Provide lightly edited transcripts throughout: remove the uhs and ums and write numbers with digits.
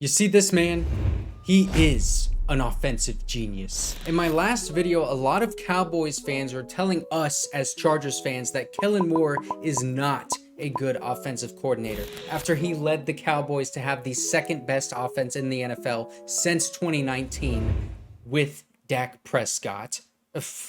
You see this man? He is an offensive genius. In my last video, a lot of Cowboys fans are telling us as Chargers fans that Kellen Moore is not a good offensive coordinator after he led the Cowboys to have the second best offense in the NFL since 2019 with Dak Prescott.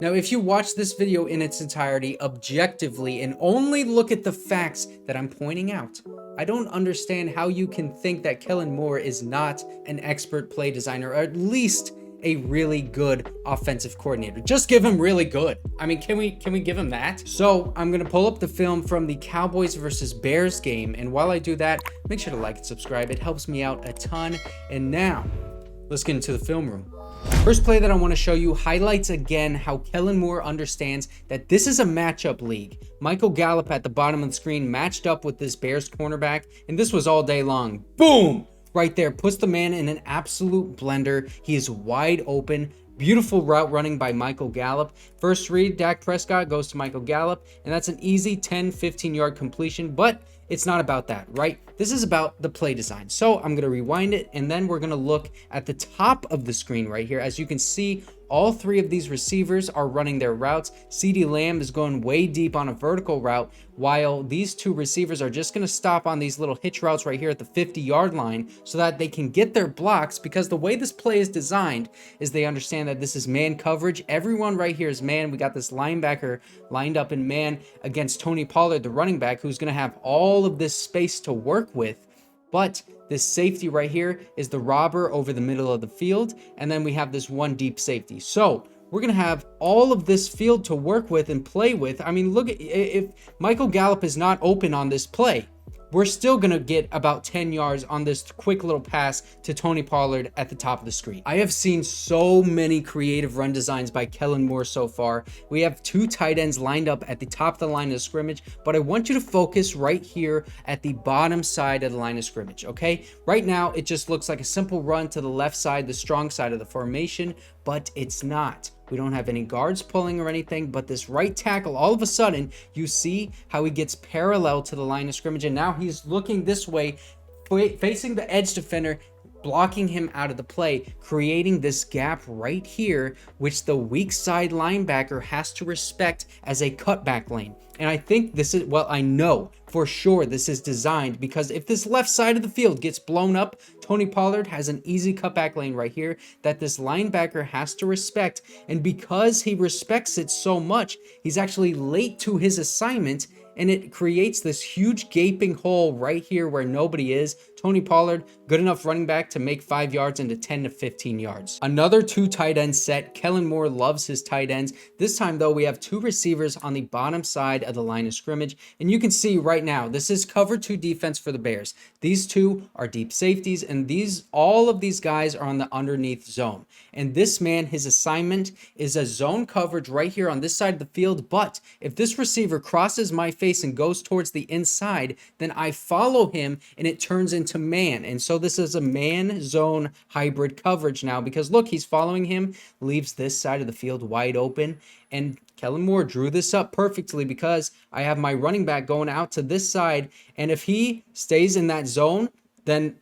Now, if you watch this video in its entirety objectively and only look at the facts that I'm pointing out, I don't understand how you can think that Kellen Moore is not an expert play designer, or at least a really good offensive coordinator. Just give him really good. I mean, can we give him that? So I'm gonna pull up the film from the Cowboys versus Bears game, and while I do that, make sure to like and subscribe. It helps me out a ton. And now, let's get into the film room. First play that I want to show you highlights again how Kellen Moore understands that this is a matchup league. Michael Gallup at the bottom of the screen matched up with this Bears cornerback, and this was all day long. Boom! Right there, puts the man in an absolute blender. He is wide open. Beautiful route running by Michael Gallup. First read, Dak Prescott goes to Michael Gallup, and that's an easy 10-15 yard completion, but it's not about that, right? This is about the play design. So I'm going to rewind it, and then we're going to look at the top of the screen right here. As you can see, all three of these receivers are running their routes. CeeDee Lamb is going way deep on a vertical route, while these two receivers are just going to stop on these little hitch routes right here at the 50-yard line so that they can get their blocks, because the way this play is designed is they understand that this is man coverage. Everyone right here is man. We got this linebacker lined up in man against Tony Pollard, the running back, who's going to have all of this space to work with. But this safety right here is the robber over the middle of the field, and then we have this one deep safety. So we're going to have all of this field to work with and play with. I mean, look, if Michael Gallup is not open on this play, we're still going to get about 10 yards on this quick little pass to Tony Pollard at the top of the screen. I have seen so many creative run designs by Kellen Moore so far. We have two tight ends lined up at the top of the line of scrimmage, but I want you to focus right here at the bottom side of the line of scrimmage, okay? Right now, it just looks like a simple run to the left side, the strong side of the formation, but it's not. We don't have any guards pulling or anything, but this right tackle, all of a sudden, you see how he gets parallel to the line of scrimmage, and now he's looking this way, facing the edge defender, blocking him out of the play, creating this gap right here, which the weak side linebacker has to respect as a cutback lane. And I think this is, well, I know for sure this is designed because if this left side of the field gets blown up, Tony Pollard has an easy cutback lane right here that this linebacker has to respect. And because he respects it so much, he's actually late to his assignment, and it creates this huge gaping hole right here where nobody is. Tony Pollard, good enough running back to make 5 yards into 10 to 15 yards. Another two tight end set. Kellen Moore loves his tight ends. This time, though, we have two receivers on the bottom side of the line of scrimmage. And you can see right now, this is cover two defense for the Bears. These two are deep safeties, and all of these guys are on the underneath zone. And this man, his assignment is a zone coverage right here on this side of the field. But if this receiver crosses my face and goes towards the inside, then I follow him and it turns into man. And so this is a man zone hybrid coverage now, because look, he's following him, leaves this side of the field wide open. And Kellen Moore drew this up perfectly because I have my running back going out to this side. And if he stays in that zone, then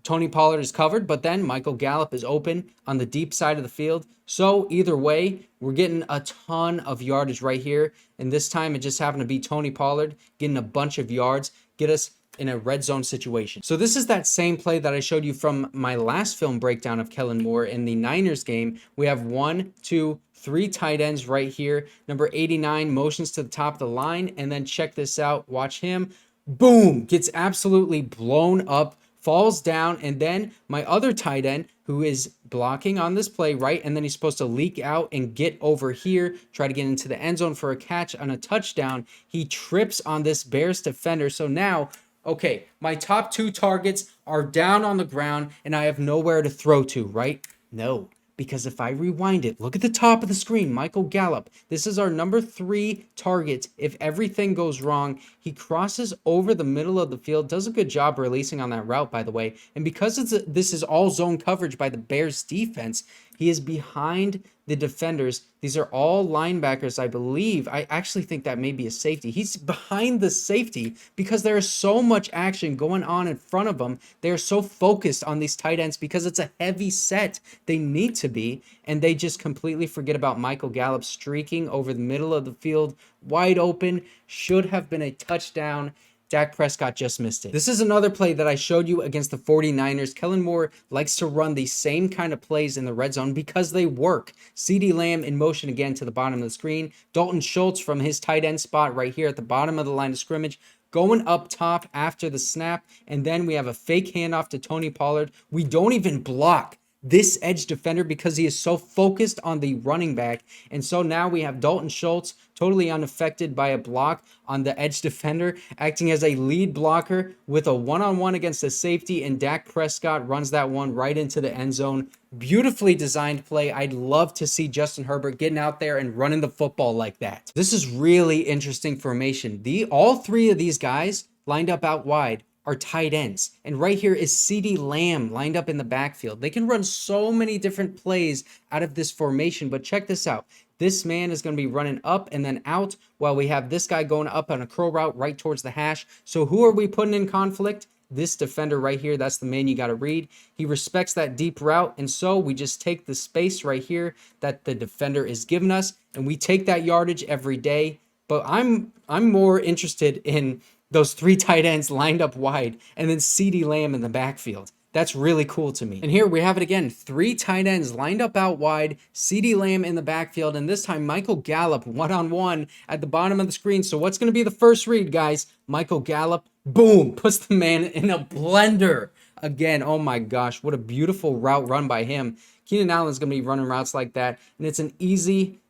Tony Pollard is covered, but then Michael Gallup is open on the deep side of the field. So either way, we're getting a ton of yardage right here. And this time it just happened to be Tony Pollard getting a bunch of yards, get us in a red zone situation. So this is that same play that I showed you from my last film breakdown of Kellen Moore in the Niners game. We have 1, 2, 3 tight ends right here. Number 89 motions to the top of the line, and then check this out. Watch him. Boom! Gets absolutely blown up, falls down, and then my other tight end, who is blocking on this play, right? And then he's supposed to leak out and get over here, try to get into the end zone for a catch on a touchdown. He trips on this Bears defender. So now, okay, my top two targets are down on the ground and I have nowhere to throw to, right? No, because if I rewind it, look at the top of the screen, Michael Gallup. This is our number 3 target. If everything goes wrong, he crosses over the middle of the field, does a good job releasing on that route, by the way. And because this is all zone coverage by the Bears defense, he is behind the defenders. These are all linebackers, I believe. I actually think that may be a safety. He's behind the safety because there is so much action going on in front of them. They're so focused on these tight ends because it's a heavy set. They need to be, and they just completely forget about Michael Gallup streaking over the middle of the field, wide open. Should have been a touchdown. Dak Prescott just missed it. This is another play that I showed you against the 49ers. Kellen Moore likes to run the same kind of plays in the red zone because they work. CeeDee Lamb in motion again to the bottom of the screen. Dalton Shultz from his tight end spot right here at the bottom of the line of scrimmage, going up top after the snap. And then we have a fake handoff to Tony Pollard. We don't even block this edge defender because he is so focused on the running back. And so now we have Dalton Shultz totally unaffected by a block on the edge defender, acting as a lead blocker with a one-on-one against the safety, and Dak Prescott runs that one right into the end zone. Beautifully designed play. I'd love to see Justin Herbert getting out there and running the football like that. This is really interesting formation. All three of these guys lined up out wide are tight ends. And right here is CeeDee Lamb lined up in the backfield. They can run so many different plays out of this formation, but check this out. This man is going to be running up and then out while we have this guy going up on a curl route right towards the hash. So who are we putting in conflict? This defender right here, that's the man you got to read. He respects that deep route, and so we just take the space right here that the defender is giving us, and we take that yardage every day. But I'm more interested in those three tight ends lined up wide and then CeeDee Lamb in the backfield. That's really cool to me. And here we have it again. Three tight ends lined up out wide, CeeDee Lamb in the backfield, and this time Michael Gallup one-on-one at the bottom of the screen. So what's going to be the first read, guys? Michael Gallup, boom, puts the man in a blender. Again, oh my gosh, what a beautiful route run by him. Keenan Allen's going to be running routes like that, and it's an easy,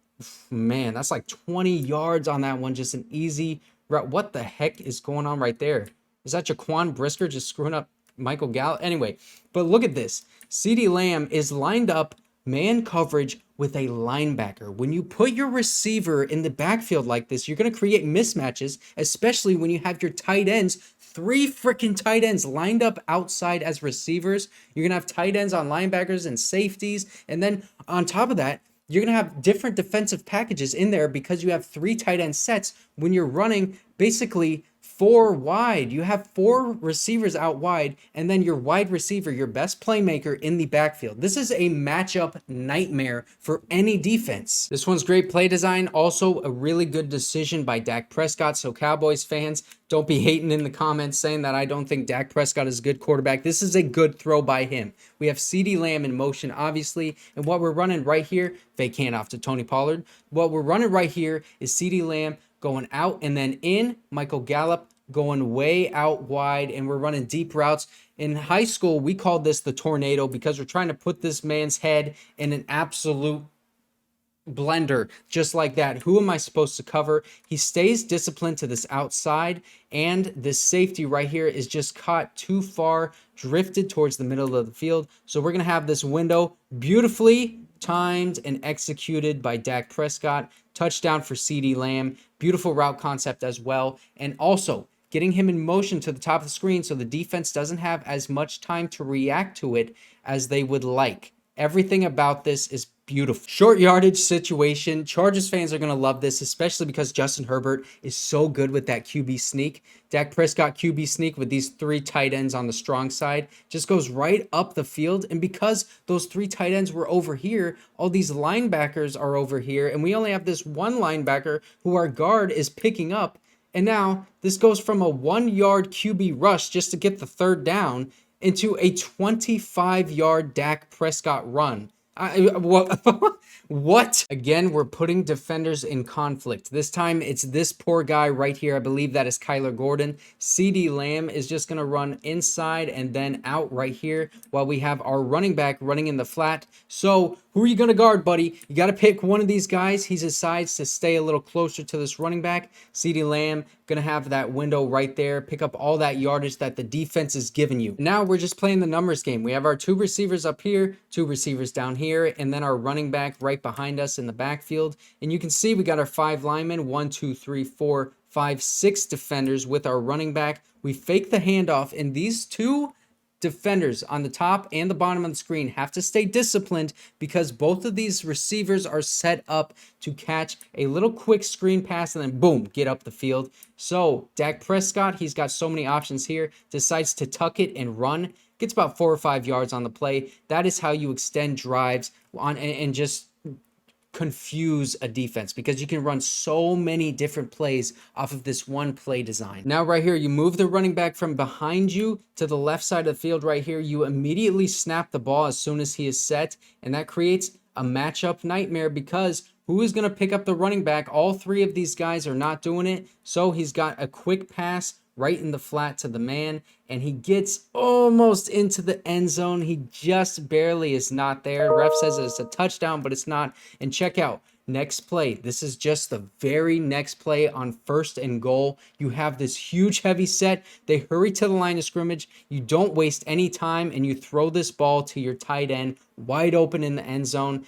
man, that's like 20 yards on that one, just an easy route. What the heck is going on right there? Is that Jaquan Brisker just screwing up Michael Gallup? Anyway, but look at this. CeeDee Lamb is lined up man coverage with a linebacker. When you put your receiver in the backfield like this, you're going to create mismatches, especially when you have your tight ends, three freaking tight ends lined up outside as receivers. You're going to have tight ends on linebackers and safeties. And then on top of that, you're going to have different defensive packages in there because you have three tight end sets when you're running basically four wide. You have four receivers out wide, and then your wide receiver, your best playmaker in the backfield. This is a matchup nightmare for any defense. This one's great play design. Also a really good decision by Dak Prescott. So Cowboys fans, don't be hating in the comments saying that I don't think Dak Prescott is a good quarterback. This is a good throw by him. We have CeeDee Lamb in motion, obviously, and what we're running right here, fake handoff to Tony Pollard. What we're running right here is CeeDee Lamb going out and then in, Michael Gallup going way out wide, and we're running deep routes. In high school, we called this the tornado because we're trying to put this man's head in an absolute blender just like that. Who am I supposed to cover? He stays disciplined to this outside, and this safety right here is just caught too far, drifted towards the middle of the field. So we're going to have this window beautifully timed and executed by Dak Prescott. Touchdown for CeeDee Lamb. Beautiful route concept as well. And also getting him in motion to the top of the screen so the defense doesn't have as much time to react to it as they would like. Everything about this is beautiful. Short yardage situation. Chargers fans are going to love this, especially because Justin Herbert is so good with that QB sneak. Dak Prescott QB sneak with these three tight ends on the strong side just goes right up the field. And because those three tight ends were over here, all these linebackers are over here, and we only have this one linebacker who our guard is picking up. And now this goes from a 1-yard QB rush just to get the third down into a 25-yard Dak Prescott run. What? Again, we're putting defenders in conflict. This time, it's this poor guy right here. I believe that is Kyler Gordon. CeeDee Lamb is just going to run inside and then out right here while we have our running back running in the flat. So who are you going to guard, buddy? You got to pick one of these guys. He decides to stay a little closer to this running back. CeeDee Lamb going to have that window right there, pick up all that yardage that the defense is giving you. Now we're just playing the numbers game. We have our two receivers up here, two receivers down here, and then our running back right behind us in the backfield. And you can see we got our 5 linemen, 1, 2, 3, 4, 5, 6 defenders with our running back. We fake the handoff, and these two defenders on the top and the bottom of the screen have to stay disciplined because both of these receivers are set up to catch a little quick screen pass and then boom, get up the field. So Dak Prescott, he's got so many options here, decides to tuck it and run, gets about 4 or 5 yards on the play. That is how you extend drives on and just confuse a defense, because you can run so many different plays off of this one play design. Now right here, you move the running back from behind you to the left side of the field right here. You immediately snap the ball as soon as he is set, and that creates a matchup nightmare because who is going to pick up the running back? All three of these guys are not doing it. So he's got a quick pass right in the flat to the man, and he gets almost into the end zone. He just barely is not there. Ref says it's a touchdown, but it's not. And check out, next play. This is just the very next play on 1st and goal. You have this huge heavy set. They hurry to the line of scrimmage. You don't waste any time, and you throw this ball to your tight end wide open in the end zone.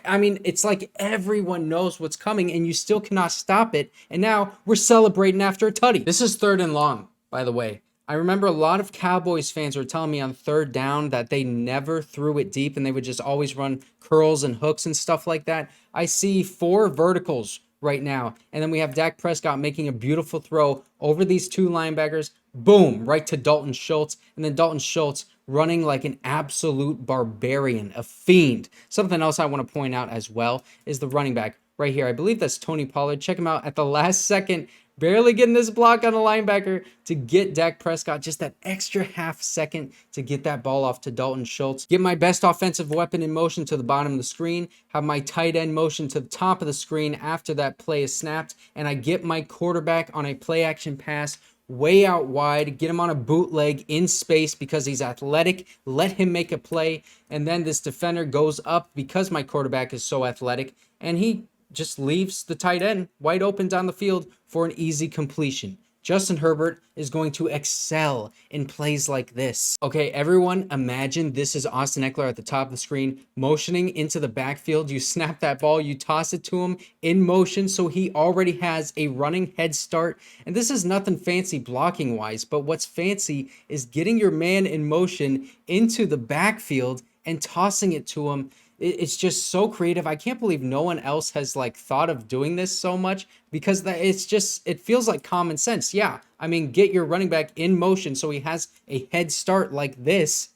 I mean, it's like everyone knows what's coming, and you still cannot stop it. And now we're celebrating after a tutty. This is 3rd and long, by the way. I remember a lot of Cowboys fans were telling me on 3rd down that they never threw it deep and they would just always run curls and hooks and stuff like that. I see 4 verticals right now. And then we have Dak Prescott making a beautiful throw over these 2 linebackers. Boom, right to Dalton Shultz. And then Dalton Shultz running like an absolute barbarian, a fiend. Something else I want to point out as well is the running back right here. I believe that's Tony Pollard. Check him out at the last second, barely getting this block on the linebacker to get Dak Prescott just that extra half second to get that ball off to Dalton Shultz. Get my best offensive weapon in motion to the bottom of the screen, have my tight end motion to the top of the screen after that play is snapped, and I get my quarterback on a play action pass way out wide, get him on a bootleg in space because he's athletic, let him make a play, and then this defender goes up because my quarterback is so athletic, and he just leaves the tight end wide open down the field for an easy completion. Justin Herbert is going to excel in plays like this. Okay, everyone, imagine this is Austin Eckler at the top of the screen, motioning into the backfield. You snap that ball, you toss it to him in motion, so he already has a running head start. And this is nothing fancy blocking wise, but what's fancy is getting your man in motion into the backfield and tossing it to him. It's just so creative. I can't believe no one else has like thought of doing this so much, because it feels like common sense. Yeah, I mean, get your running back in motion so he has a head start like this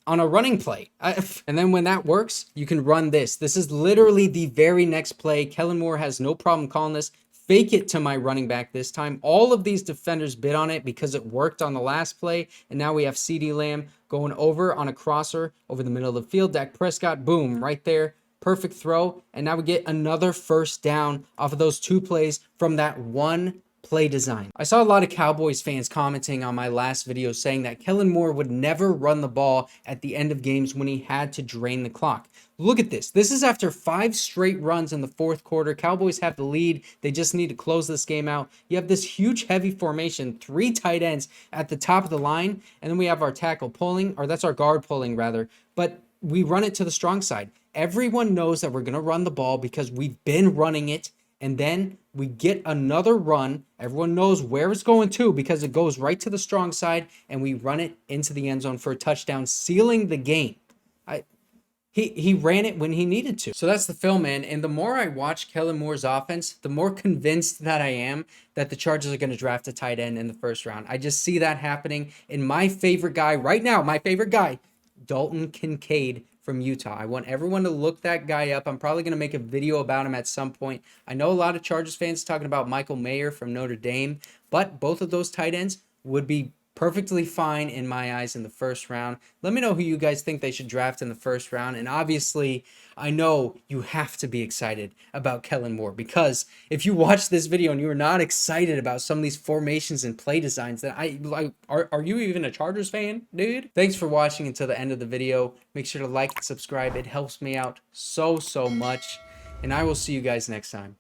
on a running play. And then when that works, you can run this. This is literally the very next play. Kellen Moore has no problem calling this. Fake it to my running back this time. All of these defenders bid on it because it worked on the last play. And now we have CeeDee Lamb going over on a crosser over the middle of the field. Dak Prescott, boom, right there. Perfect throw. And now we get another 1st down off of those 2 plays from that one play design. I saw a lot of Cowboys fans commenting on my last video saying that Kellen Moore would never run the ball at the end of games when he had to drain the clock. Look at this. This is after 5 straight runs in the 4th quarter. Cowboys have the lead. They just need to close this game out. You have this huge heavy formation, 3 tight ends at the top of the line, and then we have our tackle pulling, or that's our guard pulling rather, but we run it to the strong side. Everyone knows that we're going to run the ball because we've been running it. And then we get another run. Everyone knows where it's going to because it goes right to the strong side, and we run it into the end zone for a touchdown, sealing the game. He ran it when he needed to. So that's the film, man. And the more I watch Kellen Moore's offense, the more convinced that I am that the Chargers are going to draft a tight end in the 1st round. I just see that happening. And my favorite guy right now, Dalton Kincaid from Utah. I want everyone to look that guy up. I'm probably going to make a video about him at some point. I know a lot of Chargers fans talking about Michael Mayer from Notre Dame, but both of those tight ends would be perfectly fine in my eyes in the 1st round. Let me know who you guys think they should draft in the 1st round. And obviously, I know you have to be excited about Kellen Moore, because if you watch this video and you are not excited about some of these formations and play designs, then are you even a Chargers fan, dude? Thanks for watching until the end of the video. Make sure to like and subscribe. It helps me out so much. And I will see you guys next time.